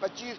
25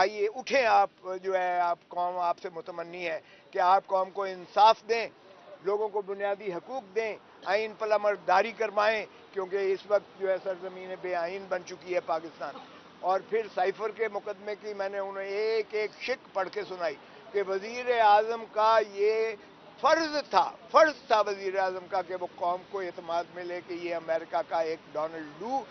آئیے اٹھیں آپ جو ہے آپ قوم آپ سے متمنی ہے کہ آپ قوم کو انصاف دیں, لوگوں کو بنیادی حقوق دیں, آئین پر عملداری کروائیں, کیونکہ اس وقت جو ہے سرزمین بے آئین بن چکی ہے پاکستان. اور پھر سائفر کے مقدمے کی میں نے انہیں ایک ایک شک پڑھ کے سنائی کہ وزیر اعظم کا یہ فرض تھا وزیر اعظم کا کہ وہ قوم کو اعتماد میں لے کہ یہ امریکہ کا ایک ڈونلڈ لو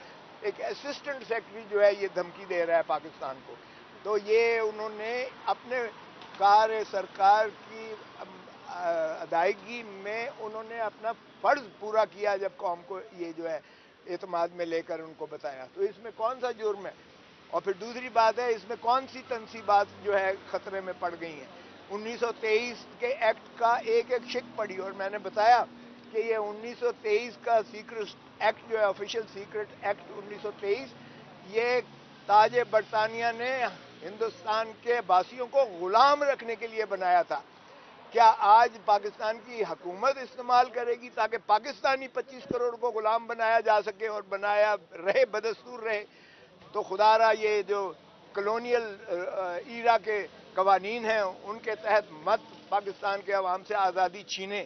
ایک اسسٹنٹ سیکرٹری جو ہے یہ دھمکی دے رہا ہے پاکستان کو. تو یہ انہوں نے اپنے کار سرکار کی ادائیگی میں انہوں نے اپنا فرض پورا کیا جب قوم کو یہ جو ہے اعتماد میں لے کر ان کو بتایا. تو اس میں کون سا جرم ہے؟ اور پھر دوسری بات ہے اس میں کون سی تنصیبات جو ہے خطرے میں پڑ گئی ہیں. 1923 کے ایکٹ کا ایک ایک شک پڑی اور میں نے بتایا کہ یہ 1923 کا سیکرٹ ایکٹ جو ہے آفیشیل سیکرٹ ایکٹ 1923 یہ تاج برطانیہ نے ہندوستان کے باسیوں کو غلام رکھنے کے لیے بنایا تھا. کیا آج پاکستان کی حکومت استعمال کرے گی تاکہ پاکستانی 25 کروڑ کو غلام بنایا جا سکے اور بنایا رہے, بدستور رہے؟ تو خدا را یہ جو کلونیل ایرا کے قوانین ہیں ان کے تحت مت پاکستان کے عوام سے آزادی چھینے.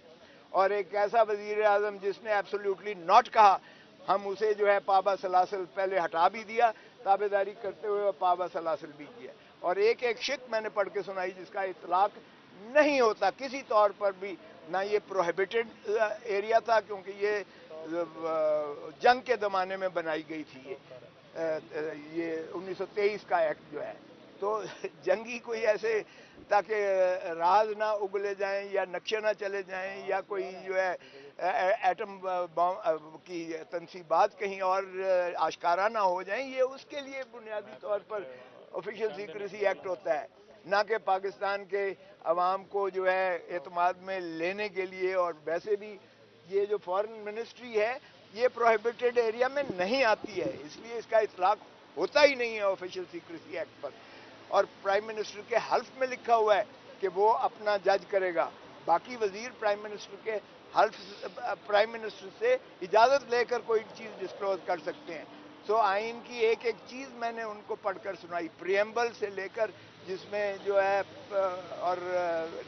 اور ایک ایسا وزیر اعظم جس نے ایبسولیوٹلی ناٹ کہا, ہم اسے جو ہے پابا سلاسل پہلے ہٹا بھی دیا تابع داری کرتے ہوئے پابا سلاسل بھی کیا. اور ایک ایک شک میں نے پڑھ کے سنائی جس کا اطلاق نہیں ہوتا کسی طور پر بھی, نہ یہ پروہیبٹڈ ایریا تھا کیونکہ یہ جنگ کے زمانے میں بنائی گئی تھی یہ 1923 کا ایکٹ جو ہے. تو جنگی کوئی ایسے تاکہ راز نہ اگلے جائیں یا نقشے نہ چلے جائیں یا کوئی جو ہے ایٹم بم کی تنصیبات کہیں اور آشکارا نہ ہو جائیں, یہ اس کے لیے بنیادی طور پر آفیشیل سیکریسی ایکٹ ہوتا ہے, نہ کہ پاکستان کے عوام کو جو ہے اعتماد میں لینے کے لیے. اور ویسے بھی یہ جو فارن منسٹری ہے یہ پروہیبٹڈ ایریا میں نہیں آتی ہے, اس لیے اس کا اطلاق ہوتا ہی نہیں ہے آفیشیل سیکریسی ایکٹ پر. اور پرائم منسٹر کے حلف میں لکھا ہوا ہے کہ وہ اپنا جج کرے گا. باقی وزیر پرائم منسٹر کے حلف پرائم منسٹر سے اجازت لے کر کوئی چیز ڈسکلوز کر سکتے ہیں. سو آئین کی ایک ایک چیز میں نے ان کو پڑھ کر سنائی, پریمبل سے لے کر جس میں جو ہے اور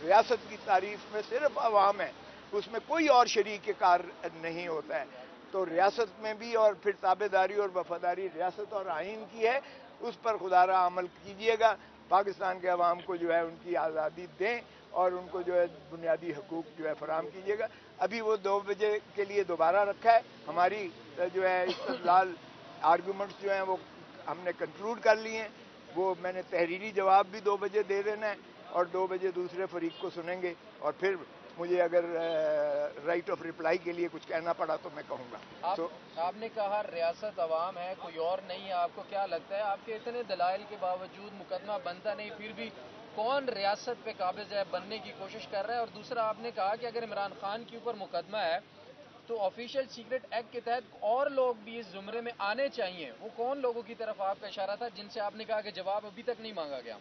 ریاست کی تعریف میں صرف عوام ہے, اس میں کوئی اور شریک کار نہیں ہوتا ہے. تو ریاست میں بھی اور پھر تابع داری اور وفاداری ریاست اور آئین کی ہے, اس پر خدا را عمل کیجیے گا. پاکستان کے عوام کو جو ہے ان کی آزادی دیں اور ان کو جو ہے بنیادی حقوق جو ہے فراہم کیجیے گا. ابھی وہ 2 بجے کے لیے دوبارہ رکھا ہے, ہماری جو ہے استدلال آرگومنٹس جو ہیں وہ ہم نے کنکلوڈ کر لی ہیں. وہ میں نے تحریری جواب بھی 2 بجے دے دینا ہے اور 2 بجے دوسرے فریق کو سنیں گے, اور پھر مجھے اگر رائٹ آف ریپلائی کے لیے کچھ کہنا پڑا تو میں کہوں گا. آپ نے کہا ریاست عوام ہے, کوئی اور نہیں ہے. آپ کو کیا لگتا ہے آپ کے اتنے دلائل کے باوجود مقدمہ بنتا نہیں, پھر بھی کون ریاست پہ قابض ہے بننے کی کوشش کر رہا ہے؟ اور دوسرا آپ نے کہا کہ اگر عمران خان کے اوپر مقدمہ ہے تو آفیشیل سیکرٹ ایکٹ کے تحت اور لوگ بھی اس زمرے میں آنے چاہیے. وہ کون لوگوں کی طرف آپ کا اشارہ تھا جن سے آپ نے کہا کہ جواب ابھی تک نہیں مانگا گیا؟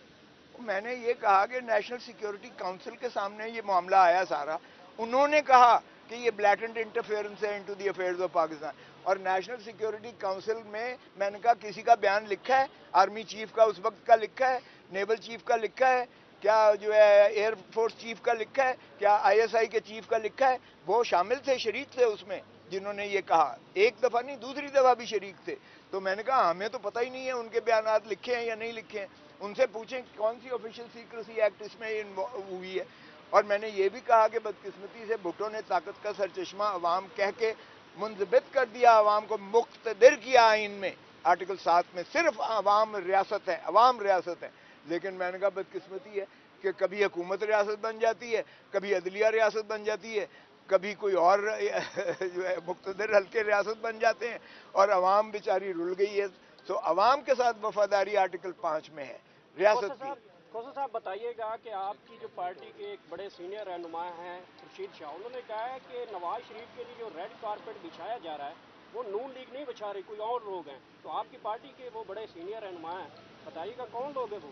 میں نے یہ کہا کہ نیشنل سیکیورٹی کونسل کے سامنے یہ معاملہ آیا سارا, انہوں نے کہا کہ یہ بلیٹنٹ انٹرفیئرنس ہے into the affairs of Pakistan. اور نیشنل سیکیورٹی کونسل میں نے کہا کسی کا بیان لکھا ہے؟ آرمی چیف کا اس وقت کا لکھا ہے, نیول چیف کا لکھا ہے, کیا جو ہے ایئر فورس چیف کا لکھا ہے, کیا ISI کے چیف کا لکھا ہے؟ وہ شامل تھے, شریک تھے اس میں جنہوں نے یہ کہا, ایک دفعہ نہیں دوسری دفعہ بھی شریک تھے. تو میں نے کہا ہمیں تو پتہ ہی نہیں ہے ان کے بیانات لکھے ہیں یا نہیں لکھے ہیں, ان سے پوچھیں کون سی آفیشیل سیکریسی ایکٹ اس میں ہوئی ہے. اور میں نے یہ بھی کہا کہ بدقسمتی سے بھٹو نے طاقت کا سرچشمہ عوام کہہ کے منضبط کر دیا, عوام کو مقتدر کیا آئین میں آرٹیکل 7 میں, صرف عوام ریاست ہے, عوام ریاست ہے. لیکن میں نے کہا بدقسمتی ہے کہ کبھی حکومت ریاست بن جاتی ہے, کبھی عدلیہ ریاست بن جاتی ہے, کبھی کوئی اور جو ہے مقتدر حلقے ریاست بن جاتے ہیں اور عوام بیچاری رل گئی ہے. تو عوام کے ساتھ وفاداری آرٹیکل 5 میں ہے ریاست کی. کوثر صاحب بتائیے گا کہ آپ کی جو پارٹی کے ایک بڑے سینئر رہنما ہیں خورشید شاہ, انہوں نے کہا ہے کہ نواز شریف کے لیے جو ریڈ کارپیٹ بچھایا جا رہا ہے وہ نون لیگ نہیں بچھا رہی, کوئی اور لوگ ہیں. تو آپ کی پارٹی کے وہ بڑے سینئر رہنما ہیں, بتائیے گا کون لوگ ہیں وہ؟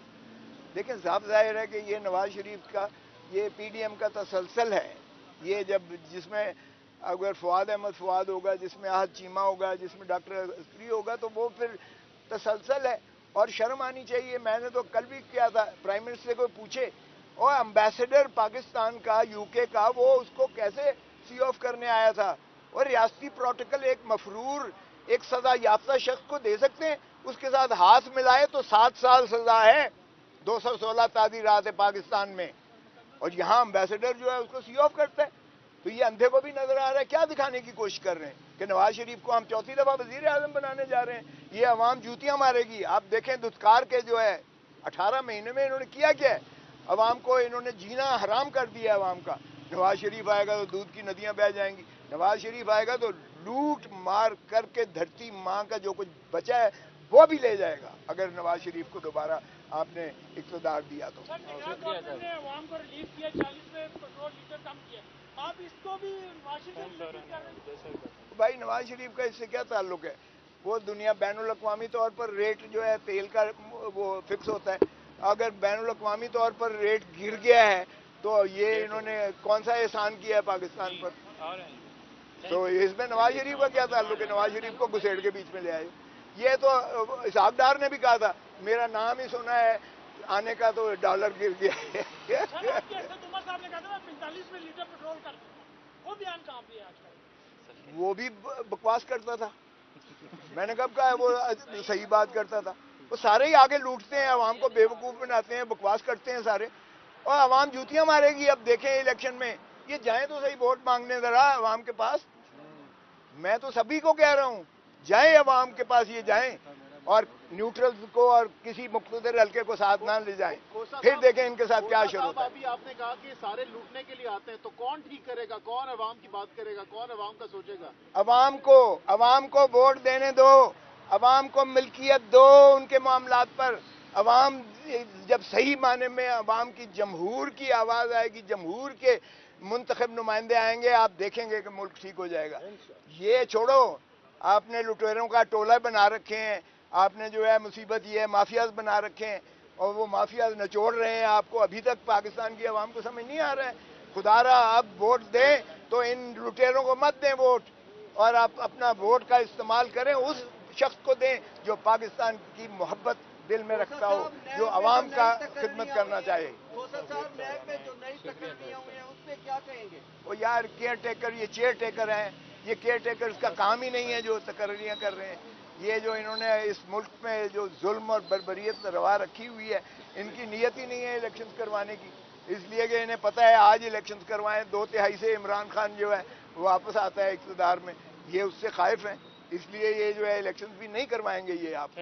دیکھیں صاف ظاہر ہے کہ یہ نواز شریف کا یہ PDM کا تسلسل ہے. یہ جس میں اگر فواد احمد فواد ہوگا, جس میں احد چیمہ ہوگا, جس میں ڈاکٹر عسکری ہوگا, تو وہ پھر تسلسل ہے. اور شرم آنی چاہیے. میں نے تو کل بھی کیا تھا, پرائم منسٹر کو پوچھے, اور امبیسڈر پاکستان کا یو کے کا, وہ اس کو کیسے سی آف کرنے آیا تھا. اور ریاستی پروٹوکول ایک مفرور, ایک سزا یافتہ شخص کو دے سکتے ہیں, اس کے ساتھ ہاتھ ملائے تو 7 سال سزا ہے. 216 تعزیرات ہے پاکستان میں, اور یہاں امبیسڈر جو ہے اس کو سی آف کرتا ہے. تو یہ اندھے کو بھی نظر آ رہا ہے, کیا دکھانے کی کوشش کر رہے ہیں کہ نواز شریف کو ہم 4تھی دفعہ وزیر اعظم بنانے جا رہے ہیں. یہ عوام جوتیاں مارے گی. آپ دیکھیں دھتکار کے جو ہے 18 مہینے میں انہوں نے کیا ہے, عوام کو انہوں نے جینا حرام کر دیا عوام کا. نواز شریف آئے گا تو دودھ کی ندیاں بہہ جائیں گی. نواز شریف آئے گا تو لوٹ مار کر کے دھرتی ماں کا جو کچھ بچا ہے وہ بھی لے جائے گا, اگر نواز شریف کو دوبارہ آپ نے اقتدار دیا تو. عوام کو ریلیف کیا, 40 پیٹرول لیٹر کم کیا, آپ اس کو بھی بھائی نواز شریف کا اس سے کیا تعلق ہے؟ وہ دنیا بین الاقوامی طور پر ریٹ جو ہے تیل کا وہ فکس ہوتا ہے. اگر بین الاقوامی طور پر ریٹ گر گیا ہے تو یہ انہوں نے کون سا احسان کیا ہے پاکستان پر؟ تو اس میں نواز شریف کا کیا تعلق ہے؟ نواز شریف کو گھسیڑ کے بیچ میں لے آئے. یہ تو اسحاق ڈار نے بھی کہا تھا, میرا نام ہی سنا ہے آنے کا تو ڈالر گر گیا ہے. صاحب نے کہا تھا 45 میں لیٹر پیٹرول کر دوں گا, وہ بیان کہاں پہ آج کل؟ وہ بھی بکواس کرتا تھا. میں نے کب کہا ہے وہ صحیح بات کرتا تھا؟ وہ سارے ہی آگے لوٹتے ہیں, عوام کو بے وقوف بناتے ہیں, بکواس کرتے ہیں سارے, اور عوام جوتیاں مارے گی. اب دیکھیں الیکشن میں یہ جائیں تو صحیح ووٹ مانگنے ذرا عوام کے پاس. میں تو سبھی کو کہہ رہا ہوں جائیں عوام کے پاس, یہ جائیں اور نیوٹرلز کو اور کسی مقتدر حلقے کو ساتھ نہ لے جائیں, پھر دیکھیں ان کے ساتھ کیا شروع ہوتا ہے. ابھی آپ نے کہا کہ سارے لوٹنے کے لیے آتے ہیں, تو کون ٹھیک کرے گا, کون عوام کی بات کرے گا, کون عوام کا سوچے گا؟ عوام کو ووٹ دینے دو, عوام کو ملکیت دو ان کے معاملات پر. عوام جب صحیح معنی میں عوام کی جمہور کی آواز آئے گی, جمہور کے منتخب نمائندے آئیں گے, آپ دیکھیں گے کہ ملک ٹھیک ہو جائے گا. یہ چھوڑو, آپ نے لٹیروں کا ٹولہ بنا رکھے ہیں, آپ نے جو ہے مصیبت یہ ہے مافیاز بنا رکھے ہیں, اور وہ مافیاز نچوڑ رہے ہیں آپ کو. ابھی تک پاکستان کی عوام کو سمجھ نہیں آ رہا ہے. خدا را آپ ووٹ دیں تو ان لٹیروں کو مت دیں ووٹ, اور آپ اپنا ووٹ کا استعمال کریں اس شخص کو دیں جو پاکستان کی محبت دل میں رکھتا ہو, جو عوام کا خدمت کرنا چاہے. وہ یار کیئر ٹیکر, یہ چیئر ٹیکر ہیں. یہ کیئر ٹیکرز کا کام ہی نہیں ہے جو تقرریاں کر رہے ہیں. یہ جو انہوں نے اس ملک میں جو ظلم اور بربریت روا رکھی ہوئی ہے, ان کی نیت ہی نہیں ہے الیکشنز کروانے کی. اس لیے کہ انہیں پتہ ہے آج الیکشنز کروائیں 2/3 سے عمران خان جو ہے واپس آتا ہے اقتدار میں. یہ اس سے خائف ہیں, اس لیے یہ جو ہے الیکشنز بھی نہیں کروائیں گے یہ آپ کو.